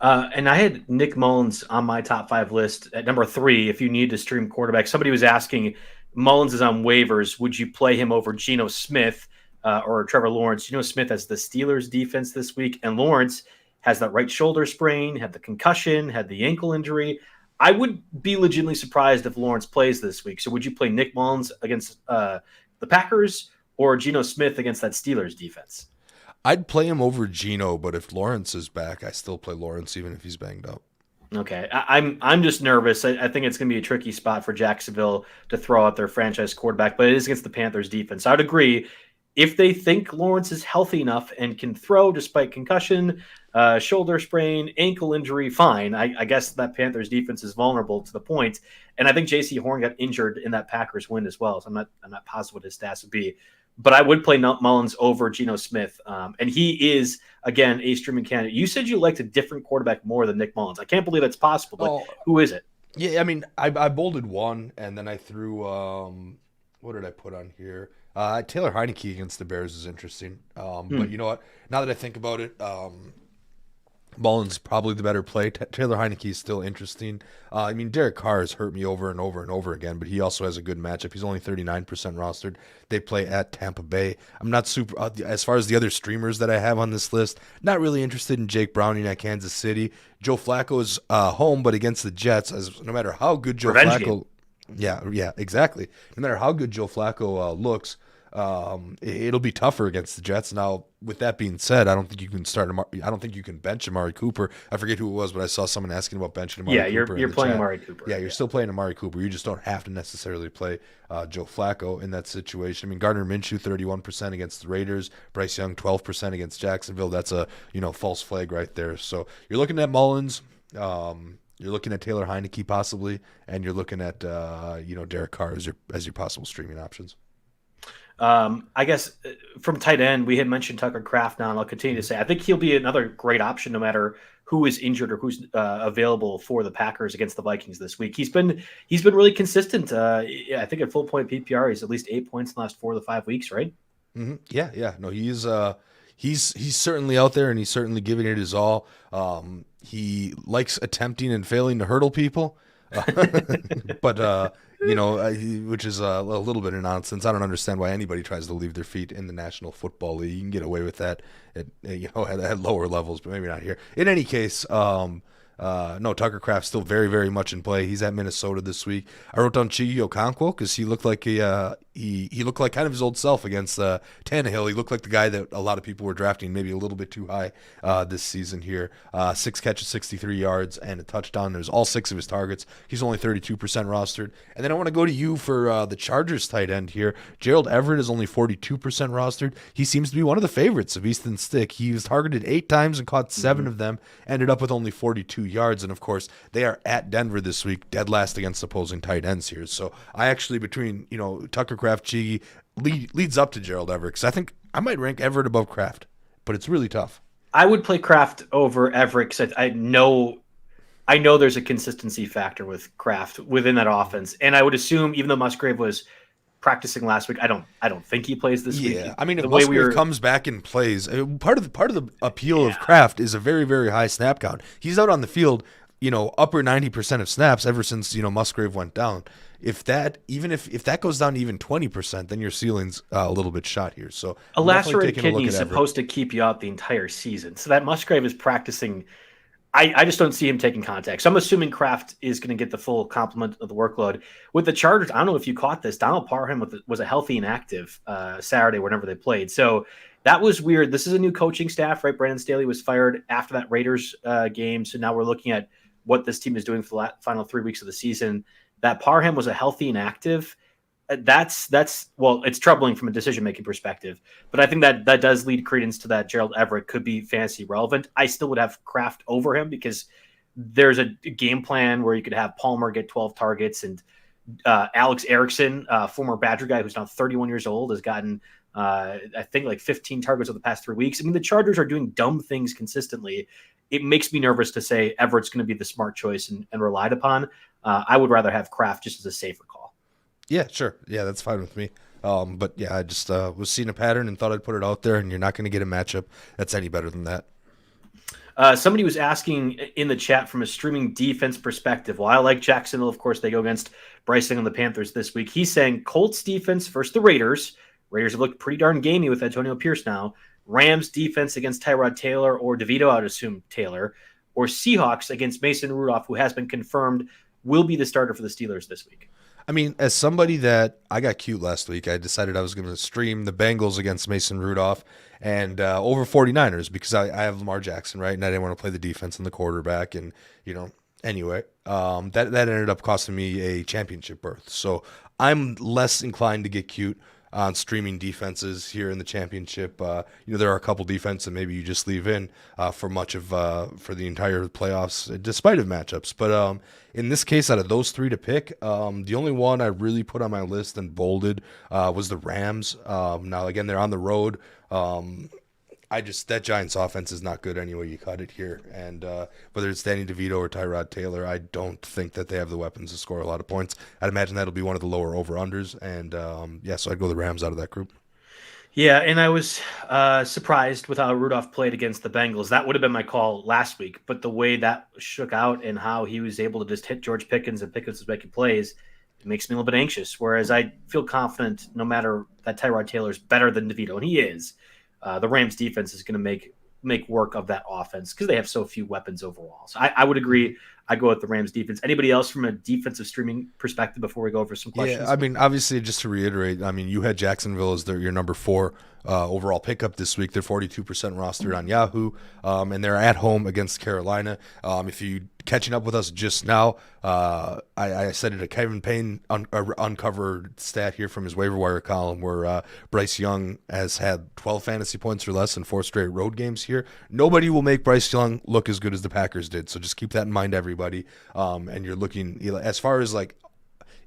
And I had Nick Mullins on my top 5 list at number 3. If you need to stream quarterback, somebody was asking, Mullins is on waivers. Would you play him over Geno Smith or Trevor Lawrence? Geno Smith has the Steelers defense this week, and Lawrence has that right shoulder sprain, had the concussion, had the ankle injury. I would be legitimately surprised if Lawrence plays this week. So would you play Nick Mullins against the Packers or Geno Smith against that Steelers defense? I'd play him over Geno, but if Lawrence is back, I still play Lawrence even if he's banged up. Okay, I'm just nervous. I think it's going to be a tricky spot for Jacksonville to throw out their franchise quarterback, but it is against the Panthers defense. I'd agree if they think Lawrence is healthy enough and can throw despite concussion, shoulder sprain, ankle injury, fine. I guess that Panthers defense is vulnerable to the point, and I think J.C. Horn got injured in that Packers win as well. So I'm not positive what his stats would be. But I would play Mullins over Geno Smith. And he is, again, a streaming candidate. You said you liked a different quarterback more than Nick Mullins. I can't believe that's possible, but who is it? Yeah, I mean, I bolded one, and then I threw, what did I put on here? Taylor Heinicke against the Bears is interesting. But you know what? Now that I think about it, Mullins probably the better play. Taylor Heinicke is still interesting. I mean, Derek Carr has hurt me over and over and over again, but he also has a good matchup. He's only 39% rostered. They play at Tampa Bay. I'm not super, as far as the other streamers that I have on this list, not really interested in Jake Browning at Kansas City. Joe Flacco is home, but against the Jets, no matter how good Joe Flacco, yeah, exactly. No matter how good Joe Flacco looks, it'll be tougher against the Jets. Now, with that being said, I don't think you can I don't think you can bench Amari Cooper. I forget who it was, but I saw someone asking about benching Amari Cooper. Yeah, you're playing Amari Cooper. Yeah, you're still playing Amari Cooper. You just don't have to necessarily play Joe Flacco in that situation. I mean, Gardner Minshew 31% against the Raiders, Bryce Young 12% against Jacksonville. That's a false flag right there. So you're looking at Mullins. You're looking at Taylor Heinicke possibly, and you're looking at Derek Carr as your possible streaming options. I guess from tight end, we had mentioned Tucker Kraft now, and I'll continue to say I think he'll be another great option no matter who is injured or who's available for the Packers against the Vikings this week. He's been really consistent. I think at full point PPR, he's at least 8 points in the last 4 of the 5 weeks, right? Mm-hmm. Yeah. No, he's certainly out there, and he's certainly giving it his all. He likes attempting and failing to hurdle people. But which is a little bit of nonsense. I don't understand why anybody tries to leave their feet in the National Football League. You can get away with that at lower levels, but maybe not here. In any case, no, Tucker Kraft's still very, very much in play. He's at Minnesota this week. I wrote down Chigi Okonkwo because he looked like he looked like kind of his old self against Tannehill. He looked like the guy that a lot of people were drafting maybe a little bit too high this season here. 6 catches, 63 yards, and a touchdown. There's all 6 of his targets. He's only 32% rostered. And then I want to go to you for the Chargers tight end here. Gerald Everett is only 42% rostered. He seems to be one of the favorites of Easton Stick. He was targeted 8 times and caught 7 of them. Ended up with only 42 yards, and of course they are at Denver this week, dead last against opposing tight ends here. So I actually, between Tucker Kraft, Chigi, leads up to Gerald Everett, because I think I might rank Everett above Kraft, but it's really tough. I would play Kraft over Everett because I know there's a consistency factor with Kraft within that offense, and I would assume even though Musgrave was practicing last week, I don't think he plays this week. Yeah, I mean, if Musgrave comes back and plays, part of the appeal of Kraft is a very, very high snap count. He's out on the field, upper 90% of snaps ever since Musgrave went down. If that goes down to even 20%, then your ceiling's a little bit shot here. So a lacerated kidney is supposed to keep you out the entire season. So that Musgrave is practicing. I just don't see him taking contact. So I'm assuming Kraft is going to get the full complement of the workload. With the Chargers, I don't know if you caught this. Donald Parham was a healthy and active Saturday whenever they played. So that was weird. This is a new coaching staff, right? Brandon Staley was fired after that Raiders game. So now we're looking at what this team is doing for the final 3 weeks of the season. That Parham was a healthy and active. That's it's troubling from a decision-making perspective, but I think that does lead credence to that Gerald Everett could be fantasy relevant. I still would have Kraft over him because there's a game plan where you could have Palmer get 12 targets and Alex Erickson, former Badger guy who's now 31 years old, has gotten I think like 15 targets over the past 3 weeks. I mean, the Chargers are doing dumb things consistently. It makes me nervous to say Everett's going to be the smart choice and relied upon. I would rather have Kraft just as a safer call. Yeah, sure. Yeah, that's fine with me. But yeah, I just was seeing a pattern and thought I'd put it out there, and you're not going to get a matchup that's any better than that. Somebody was asking in the chat from a streaming defense perspective. Well, I like Jacksonville. Of course, they go against Bryce Young and the Panthers this week. He's saying Colts defense versus the Raiders. Raiders have looked pretty darn gamey with Antonio Pierce now. Rams defense against Tyrod Taylor or DeVito, I would assume Taylor. Or Seahawks against Mason Rudolph, who has been confirmed will be the starter for the Steelers this week. I mean, as somebody that I got cute last week, I decided I was going to stream the Bengals against Mason Rudolph and over 49ers because I have Lamar Jackson, right? And I didn't want to play the defense and the quarterback. And, anyway, that ended up costing me a championship berth. So I'm less inclined to get cute on streaming defenses here in the championship. There are a couple defenses that maybe you just leave in for the entire playoffs, despite of matchups. But in this case, out of those three to pick, the only one I really put on my list and bolded was the Rams. Now, again, they're on the road. That Giants offense is not good anyway. You cut it here, and whether it's Danny DeVito or Tyrod Taylor, I don't think that they have the weapons to score a lot of points. I'd imagine that'll be one of the lower over-unders, and so I'd go the Rams out of that group. Yeah, and I was surprised with how Rudolph played against the Bengals. That would have been my call last week, but the way that shook out and how he was able to just hit George Pickens and Pickens was making plays, it makes me a little bit anxious. Whereas I feel confident, no matter that Tyrod Taylor is better than DeVito, and he is. The Rams defense is going to make work of that offense because they have so few weapons overall. So I would agree. I go with the Rams defense. Anybody else from a defensive streaming perspective before we go over some questions? Yeah, I mean, obviously, just to reiterate, you had Jacksonville as your number 4 overall pickup this week. They're 42% rostered on Yahoo, and they're at home against Carolina. If you catching up with us just now, I said it. A Kevin Payne uncovered stat here from his waiver wire column where Bryce Young has had 12 fantasy points or less in 4 straight road games here. Nobody will make Bryce Young look as good as the Packers did, so just keep that in mind, everybody. And you're looking as far as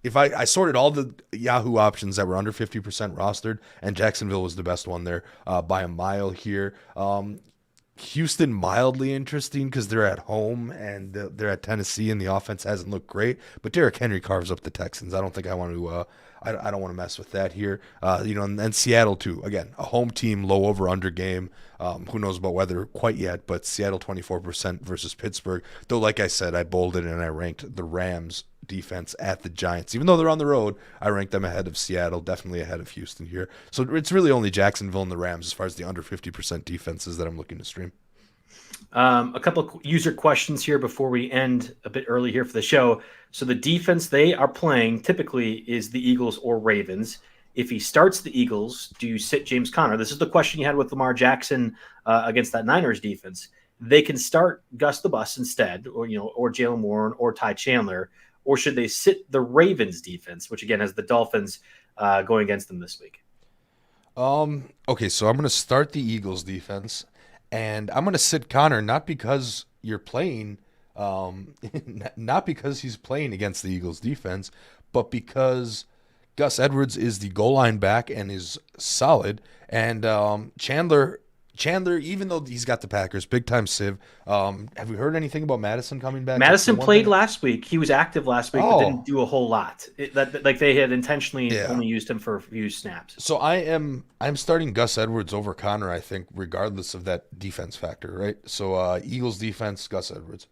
if I sorted all the Yahoo options that were under 50% rostered, and Jacksonville was the best one there by a mile here. Houston mildly interesting because they're at home and they're at Tennessee and the offense hasn't looked great. But Derrick Henry carves up the Texans. I don't think I want to. I don't want to mess with that here. And Seattle too. Again, a home team, low over under game. Who knows about weather quite yet? But Seattle 24% versus Pittsburgh. Though, like I said, I bolded and I ranked the Rams defense at the Giants. Even though they're on the road, I ranked them ahead of Seattle, definitely ahead of Houston here. So it's really only Jacksonville and the Rams as far as the under 50% defenses that I'm looking to stream. A couple of user questions here before we end a bit early here for the show. So the defense they are playing typically is the Eagles or Ravens. If he starts the Eagles, do you sit James Conner? This is the question you had with Lamar Jackson against that Niners defense. They can start Gus the Bus instead, or Jalen Warren or Ty Chandler, or should they sit the Ravens defense, which again has the Dolphins going against them this week? Okay, so I'm going to start the Eagles defense, and I'm going to sit Conner not because you're playing, not because he's playing against the Eagles defense, but because Gus Edwards is the goal line back and is solid, and Chandler, even though he's got the Packers, big time sieve. Have we heard anything about Madison coming back? Madison played last week. He was active last week, but didn't do a whole lot. They had intentionally only used him for a few snaps. So I'm starting Gus Edwards over Conner, I think, regardless of that defense factor, right? So Eagles defense, Gus Edwards.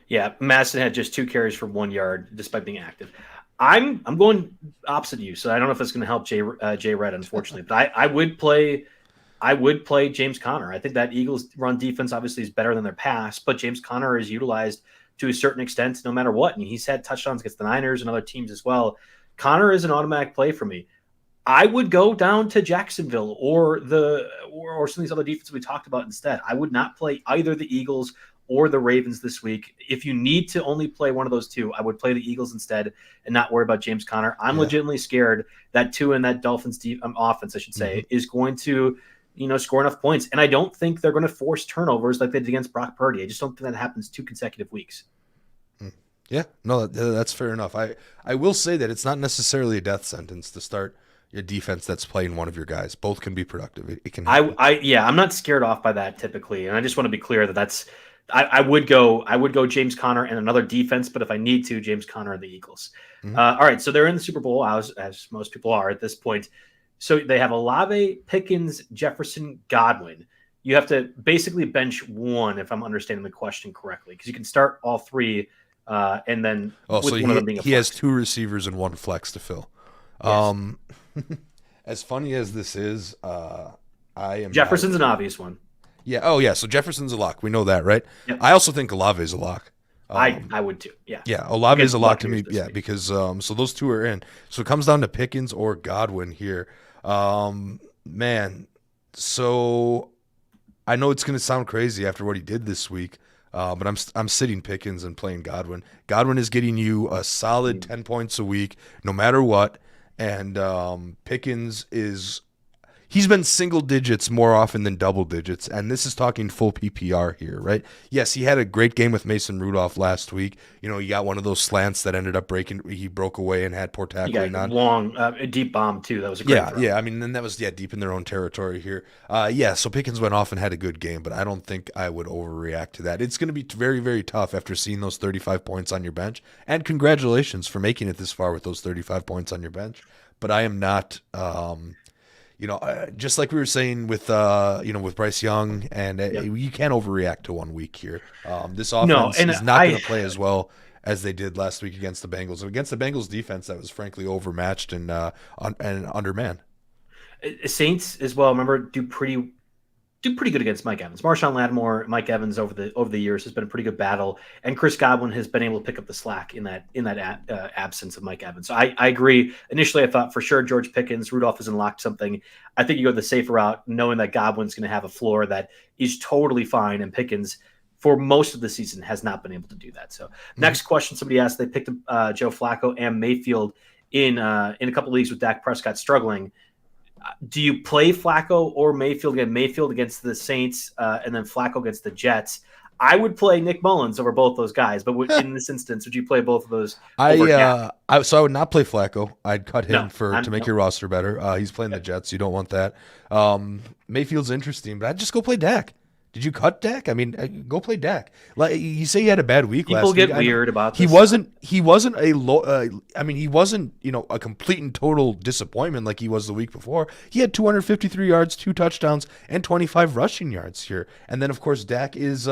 Yeah, Madison had just 2 carries for 1 yard despite being active. I'm going opposite of you, so I don't know if it's going to help Jay Red, unfortunately. But I would play James Conner. I think that Eagles run defense obviously is better than their pass, but James Conner is utilized to a certain extent no matter what. And he's had touchdowns against the Niners and other teams as well. Conner is an automatic play for me. I would go down to Jacksonville or some of these other defenses we talked about instead. I would not play either the Eagles or the Ravens this week. If you need to only play one of those two, I would play the Eagles instead and not worry about James Conner. I'm legitimately scared that that Dolphins offense, I should say, is going to score enough points. And I don't think they're going to force turnovers like they did against Brock Purdy. I just don't think that happens 2 consecutive weeks. Yeah, no, that's fair enough. I will say that it's not necessarily a death sentence to start your defense that's playing one of your guys. Both can be productive. It can happen. I'm not scared off by that typically. And I just want to be clear that I would go James Conner and another defense, but if I need to, James Conner and the Eagles. All right, so they're in the Super Bowl, as most people are at this point. So they have Olave, Pickens, Jefferson, Godwin. you have to basically bench one, if I'm understanding the question correctly, because you can start all three, and then Oh, with so one of them being a he has flex. 2 receivers and 1 flex to fill. Yes. As funny as this is, I am Jefferson's not, an obvious one. yeah. Oh, yeah. So Jefferson's a lock. We know that, right? Yep. I also think Olave is a lock. I would too. Yeah. Yeah, Olave is a lock to me. Buccaneers Yeah, this week. because so those 2 are in. So it comes down to Pickens or Godwin here. Man, so I know it's going to sound crazy after what he did this week, but I'm sitting Pickens and playing Godwin. Godwin is getting you a solid 10 points a week, no matter what, and Pickens is. He's been single digits more often than double digits, and this is talking full PPR here, right? Yes, he had a great game with Mason Rudolph last week. You know, he got one of those slants that ended up breaking. He broke away and had poor You tackling got on. a long, a deep bomb too. That was a great throw. Yeah. I mean, then that was deep in their own territory here. So Pickens went off and had a good game, but I don't think I would overreact to that. It's going to be very, very tough after seeing those 35 points on your bench. And congratulations for making it this far with those 35 points on your bench. But I am not. Just like we were saying with with Bryce Young, and you can't overreact to 1 week here. This offense is not going to play as well as they did last week against the Bengals. Against the Bengals defense that was frankly overmatched and undermanned. Saints as well. Remember, do pretty good against Mike Evans. Marshawn Lattimore, Mike Evans over the years has been a pretty good battle, and Chris Godwin has been able to pick up the slack in that absence of Mike Evans. So I agree. Initially, I thought for sure George Pickens, Rudolph has unlocked something. I think you go the safer route, knowing that Godwin's going to have a floor that is totally fine, and Pickens for most of the season has not been able to do that. So next question, somebody asked, they picked Joe Flacco and Mayfield in a couple leagues with Dak Prescott struggling. Do you play Flacco or Mayfield again? Mayfield against the Saints, and then Flacco against the Jets. I would play Nick Mullins over both those guys, but in this instance, would you play both of those? I would not play Flacco. I'd cut him to make your roster better. He's playing the Jets. You don't want that. Mayfield's interesting, but I'd just go play Dak. Did you cut Dak? I mean, go play Dak. Like you say, he had a bad week last week. People get weird about this. He wasn't a low. He wasn't a complete and total disappointment like he was the week before. He had 253 yards, 2 touchdowns, and 25 rushing yards here. And then of course Dak is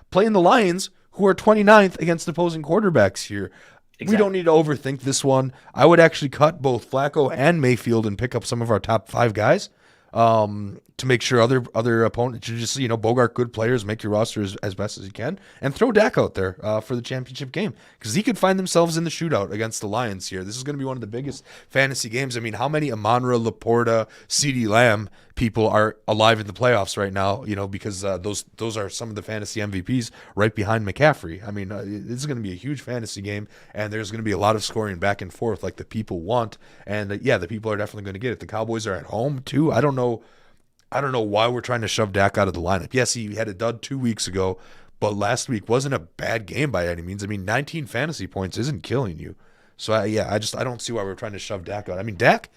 playing the Lions, who are 29th against opposing quarterbacks here. Exactly. We don't need to overthink this one. I would actually cut both Flacco and Mayfield and pick up some of our top 5 guys. To make sure other opponents, you just bogart good players, make your roster as best as you can, and throw Dak out there for the championship game, because he could find themselves in the shootout against the Lions here. This is going to be one of the biggest fantasy games. I mean, how many Amon-Ra, Laporta, CeeDee Lamb people are alive in the playoffs right now? Because those are some of the fantasy MVPs right behind McCaffrey. I mean, this is going to be a huge fantasy game, and there's going to be a lot of scoring back and forth like the people want, and the people are definitely going to get it. The Cowboys are at home too. I don't know why we're trying to shove Dak out of the lineup. Yes, he had a dud 2 weeks ago, but last week wasn't a bad game by any means. I mean, 19 fantasy points isn't killing you. So I don't see why we're trying to shove Dak out. I mean, Dak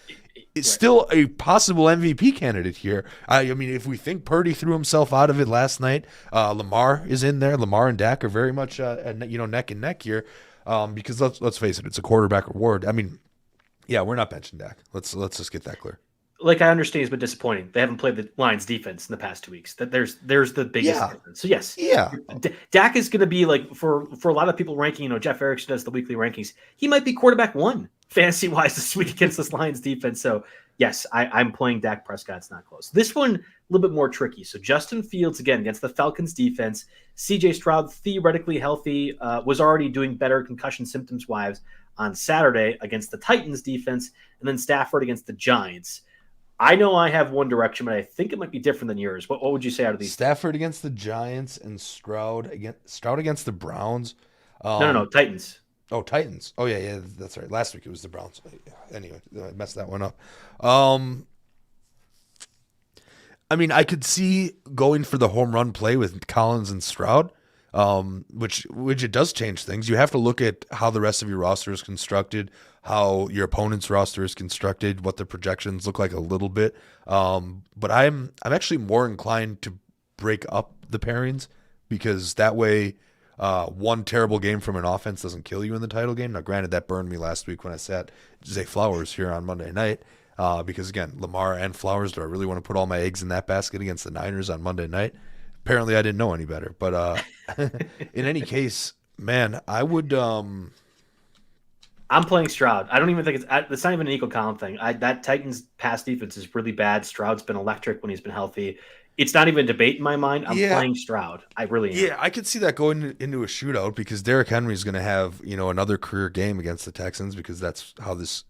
is still a possible MVP candidate here. I mean, if we think Purdy threw himself out of it last night, Lamar is in there. Lamar and Dak are very much neck and neck here. Because let's face it, it's a quarterback reward. I mean, yeah, we're not benching Dak. Let's just get that clear. Like, I understand it's been disappointing. They haven't played the Lions defense in the past 2 weeks. That there's the biggest difference. So yes, Dak is going to be like for a lot of people ranking. Jeff Erickson does the weekly rankings. He might be quarterback 1 fantasy wise this week against this Lions defense. So yes, I'm playing Dak Prescott. It's not close. This one a little bit more tricky. So Justin Fields again against the Falcons defense. CJ Stroud theoretically healthy, was already doing better concussion symptoms wise on Saturday against the Titans defense, and then Stafford against the Giants. I know I have one direction, but I think it might be different than yours. What would you say out of these? Stafford against the Giants and Stroud against the Browns. No, Titans. Oh, Titans. Oh, yeah, that's right. Last week it was the Browns. Anyway, I messed that one up. I mean, I could see going for the home run play with Collins and Stroud, which it does change things. You have to look at how the rest of your roster is constructed, how your opponent's roster is constructed, what the projections look like a little bit. But I'm actually more inclined to break up the pairings, because that way one terrible game from an offense doesn't kill you in the title game. Now, granted, that burned me last week when I sat Zay Flowers here on Monday night. Because again, Lamar and Flowers, do I really want to put all my eggs in that basket against the Niners on Monday night? Apparently I didn't know any better, but in any case, man, I would, I'm playing Stroud. I don't even think it's not even an equal column thing. That Titans pass defense is really bad. Stroud's been electric when he's been healthy. It's not even a debate in my mind. I'm playing Stroud. I really am. Yeah, I could see that going into a shootout because Derrick Henry is going to have, another career game against the Texans because that's how this,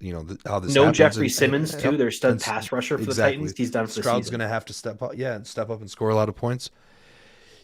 how this No happens. Jeffrey Simmons too. Their stud pass rusher for the Titans. He's done for the season. Stroud's going to have to step up, and step up and score a lot of points.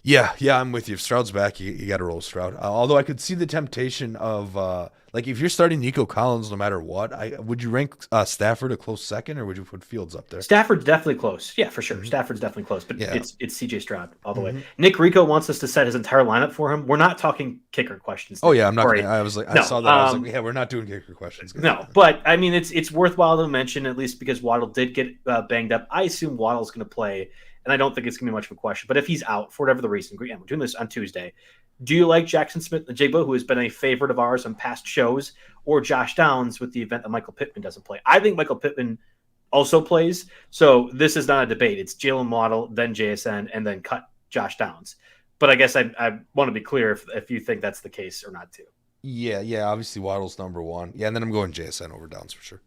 Yeah, I'm with you. If Stroud's back, you got to roll Stroud. Although I could see the temptation of if you're starting Nico Collins, no matter what, would you rank Stafford a close second, or would you put Fields up there? Stafford's definitely close. Yeah, for sure. Mm-hmm. Stafford's definitely close, but it's CJ Stroud all the way. Mm-hmm. Nick Rico wants us to set his entire lineup for him. We're not talking kicker questions. Oh yeah, I'm not. I was like, I saw that. I was like, yeah, we're not doing kicker questions. No, but I mean, it's worthwhile to mention at least because Waddle did get banged up. I assume Waddle's going to play. And I don't think it's going to be much of a question. But if he's out for whatever the reason, we're doing this on Tuesday. Do you like Jackson Smith and Jabo, who has been a favorite of ours on past shows, or Josh Downs with the event that Michael Pittman doesn't play? I think Michael Pittman also plays. So this is not a debate. It's Jalen Waddle, then JSN, and then cut Josh Downs. But I guess I want to be clear if you think that's the case or not too. Yeah. Obviously Waddle's number one. Yeah, and then I'm going JSN over Downs for sure.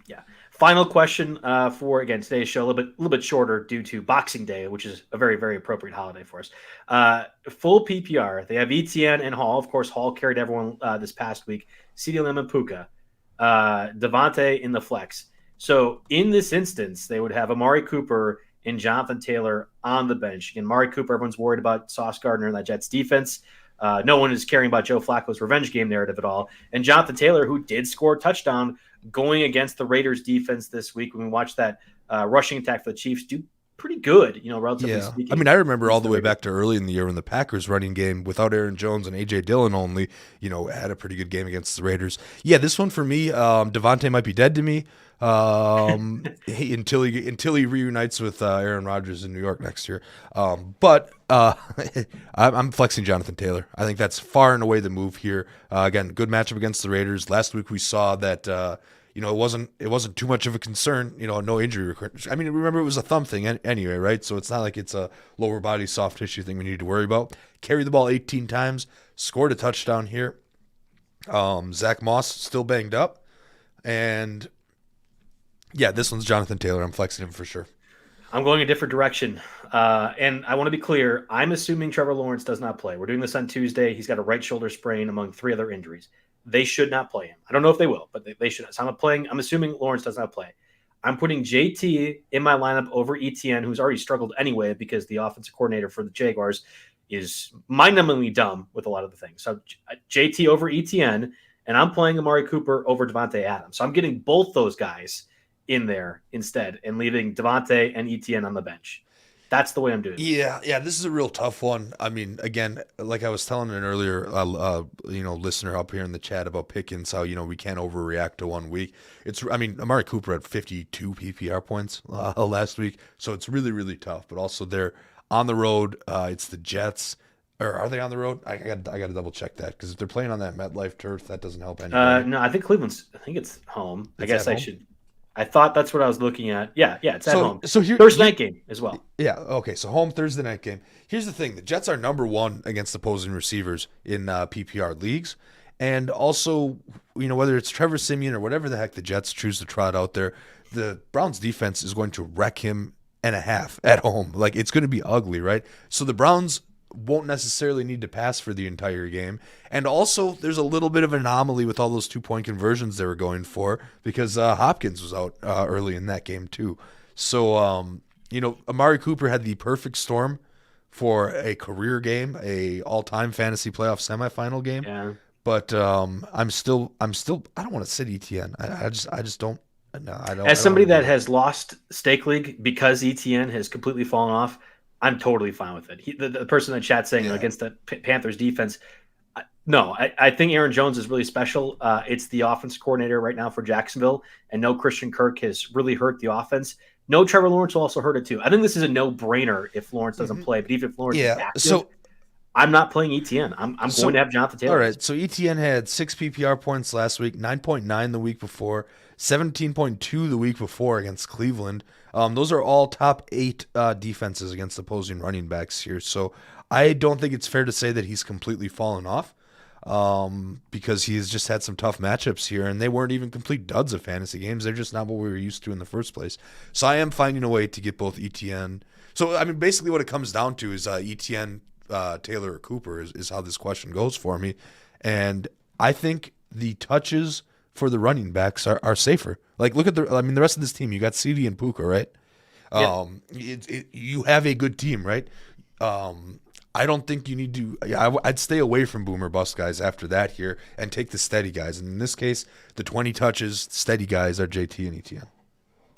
Yeah. Final question for, again, today's show, a little bit shorter due to Boxing Day, which is a very, very appropriate holiday for us. Full PPR. They have ETN and Hall. Of course, Hall carried everyone this past week. CeeDee Lamb and Puka. Devontae in the flex. So in this instance, they would have Amari Cooper and Jonathan Taylor on the bench. Again, Amari Cooper, everyone's worried about Sauce Gardner and that Jets defense. No one is caring about Joe Flacco's revenge game narrative at all. And Jonathan Taylor, who did score a touchdown going against the Raiders defense this week. When we watched that rushing attack for the Chiefs do pretty good, relatively speaking. I mean, I remember all the way back to early in the year when the Packers running game without Aaron Jones and A.J. Dillon only, had a pretty good game against the Raiders. Yeah, this one for me, Devontae might be dead to me until he reunites with Aaron Rodgers in New York next year. But I'm flexing Jonathan Taylor. I think that's far and away the move here. Again, good matchup against the Raiders. Last week we saw that it wasn't too much of a concern. No injury. I mean, remember it was a thumb thing anyway, right? So it's not like it's a lower body soft tissue thing we need to worry about. Carried the ball 18 times, scored a touchdown here. Zach Moss still banged up, and yeah, this one's Jonathan Taylor. I'm flexing him for sure. I'm going a different direction. And I want to be clear. I'm assuming Trevor Lawrence does not play. We're doing this on Tuesday. He's got a right shoulder sprain among 3 other injuries. They should not play him. I don't know if they will, but they should. So I'm assuming Lawrence does not play. I'm putting JT in my lineup over ETN, who's already struggled anyway because the offensive coordinator for the Jaguars is mind-numbingly dumb with a lot of the things. So JT over ETN, and I'm playing Amari Cooper over Devontae Adams. So I'm getting both those guys in there instead and leaving Devontae and ETN on the bench. That's the way I'm doing it. Yeah, this is a real tough one. I mean, again, like I was telling an earlier, listener up here in the chat about Pickens, how, we can't overreact to 1 week. Amari Cooper had 52 PPR points last week, so it's really, really tough. But also they're on the road. It's the Jets. Or are they on the road? I got to double check that because if they're playing on that MetLife turf, that doesn't help anybody. No, I think it's home. I guess I should. I thought that's what I was looking at. Yeah, it's at home. So Thursday night game as well. Yeah, okay. So home Thursday night game. Here's the thing: the Jets are number 1 against opposing receivers in PPR leagues, and also, whether it's Trevor Siemian or whatever the heck the Jets choose to trot out there, the Browns defense is going to wreck him and a half at home. Like it's going to be ugly, right? So the Browns won't necessarily need to pass for the entire game. And also, there's a little bit of an anomaly with all those 2-point conversions they were going for because Hopkins was out early in that game too. So, Amari Cooper had the perfect storm for a career game, a all-time fantasy playoff semifinal game. Yeah. But I'm still. I don't want to sit ETN. I just don't. No, I don't. As somebody that has lost Stake League because ETN has completely fallen off, I'm totally fine with it. The person in the chat saying against the Panthers defense, I think Aaron Jones is really special. It's the offense coordinator right now for Jacksonville, and no Christian Kirk has really hurt the offense. No Trevor Lawrence will also hurt it too. I think this is a no-brainer if Lawrence doesn't play, but even if Lawrence is active, I'm not playing ETN. I'm going to have Jonathan Taylor. All right, so ETN had 6 PPR points last week, 9.9 the week before, 17.2 the week before against Cleveland. Those are all top 8 defenses against opposing running backs here. So I don't think it's fair to say that he's completely fallen off because he's just had some tough matchups here, and they weren't even complete duds of fantasy games. They're just not what we were used to in the first place. So I am finding a way to get both ETN. So, I mean, basically what it comes down to is ETN, Taylor, or Cooper is how this question goes for me. And I think the touches for the running backs are safer. Like, look at the rest of this team. You got CD and Puka, right? Yeah. You have a good team, right? I don't think you need to. I'd stay away from boomer bust guys after that here and take the steady guys. And in this case, the 20 touches, steady guys are JT and ETN.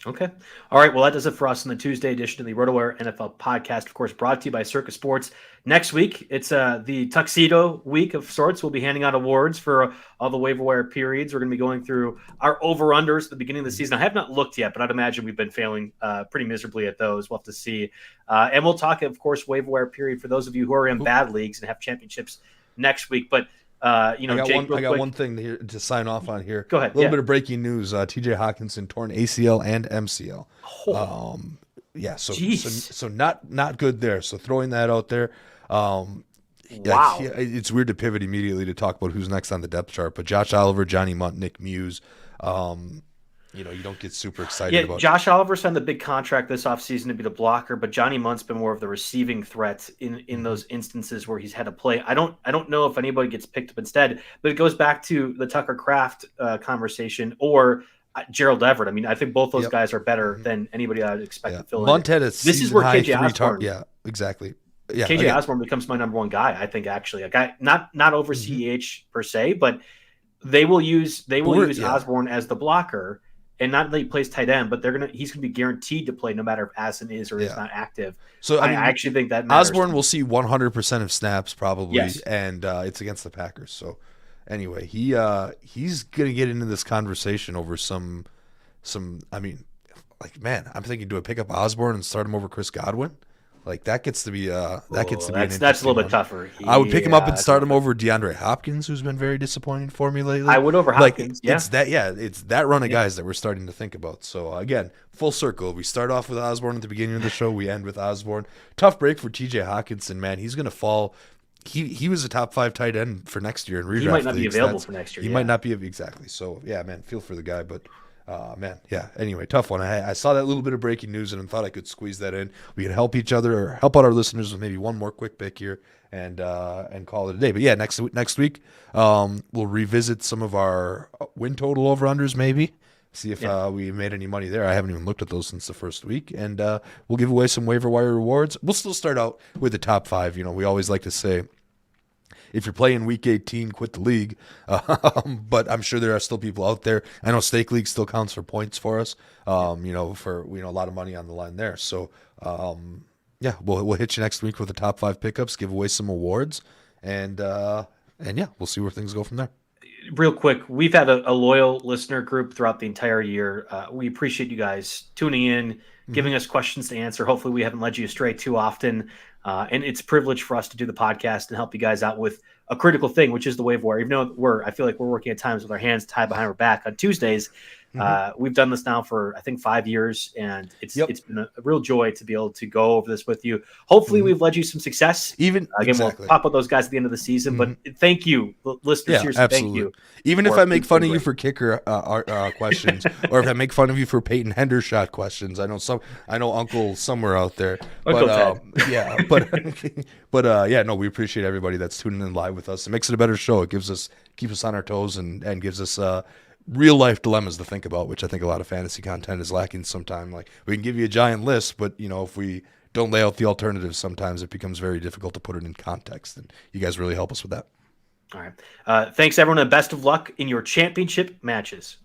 Okay. All right. Well, that does it for us in the Tuesday edition of the RotoWire NFL podcast, of course, brought to you by Circa Sports. Next week, it's the tuxedo week of sorts. We'll be handing out awards for all the waiver wire periods. We're going to be going through our over-unders at the beginning of the season. I have not looked yet, but I'd imagine we've been failing pretty miserably at those. We'll have to see. And we'll talk, of course, waiver wire period for those of you who are in bad leagues and have championships next week. But I got one thing to sign off on here. Go ahead. A little bit of breaking news. TJ Hawkinson torn ACL and MCL. So not good there. So throwing that out there. Wow. It's weird to pivot immediately to talk about who's next on the depth chart, but Josh Oliver, Johnny Munt, Nick Muse, you don't get super excited about. Josh Oliver signed the big contract this offseason to be the blocker, but Johnny Munt's been more of the receiving threat in those instances where he's had to play. I don't know if anybody gets picked up instead, but it goes back to the Tucker Kraft conversation or Gerald Everett. I mean, I think both those guys are better than anybody I'd expect to fill in. Munt had a this is where KJ Osborn. Exactly. Yeah, KJ Osborn becomes my number one guy. I think actually a guy not over CEH per se, but they will use Osborn as the blocker. And not that he plays tight end, but he's gonna be guaranteed to play no matter if Assen is or is not active. So I actually think that matters. Osborn will see 100% of snaps probably, and it's against the Packers. So anyway, he's gonna get into this conversation over some. I mean, like, man, I'm thinking, do I pick up Osborn and start him over Chris Godwin? Like, that gets to be that's a little bit tougher. I would pick him up and start him over DeAndre Hopkins, who's been very disappointing for me lately. I would over Hopkins. It's that run of guys that we're starting to think about. So again, full circle. We start off with Osborn at the beginning of the show. We end with Osborn. Tough break for TJ Hawkinson, man. He's going to fall. He was a top 5 tight end for next year in redraft. He might not be available for next year. He might not be exactly. So yeah, man, feel for the guy, but. Man, yeah. Anyway, tough one. I saw that little bit of breaking news and thought I could squeeze that in. We could help each other or help out our listeners with maybe one more quick pick here and call it a day. But yeah, next week we'll revisit some of our win total over unders, maybe see if we made any money there. I haven't even looked at those since the first week, and we'll give away some waiver wire rewards. We'll still start out with the top 5. We always like to say, if you're playing week 18, quit the league. But I'm sure there are still people out there. I know Stake League still counts for points for us. For a lot of money on the line there. So we'll hit you next week with the top 5 pickups, give away some awards, and we'll see where things go from there. Real quick, we've had a loyal listener group throughout the entire year. We appreciate you guys tuning in, giving us questions to answer. Hopefully we haven't led you astray too often. And it's a privilege for us to do the podcast and help you guys out with a critical thing, which is the waiver wire. Even though I feel like we're working at times with our hands tied behind our back on Tuesdays. We've done this now for, I think, 5 years, and it's been a real joy to be able to go over this with you. Hopefully we've led you some success. We'll talk about those guys at the end of the season, but thank you, listeners. Seriously, absolutely. Thank you. Even if I make fun of you for kicker questions, or if I make fun of you for Peyton Hendershot questions, I know Uncle somewhere out there. We appreciate everybody that's tuning in live with us. It makes it a better show. It keeps us on our toes and gives us real life dilemmas to think about, which I think a lot of fantasy content is lacking sometimes. Like, we can give you a giant list, but if we don't lay out the alternatives, sometimes it becomes very difficult to put it in context. And you guys really help us with that. All right. Thanks everyone, and best of luck in your championship matches.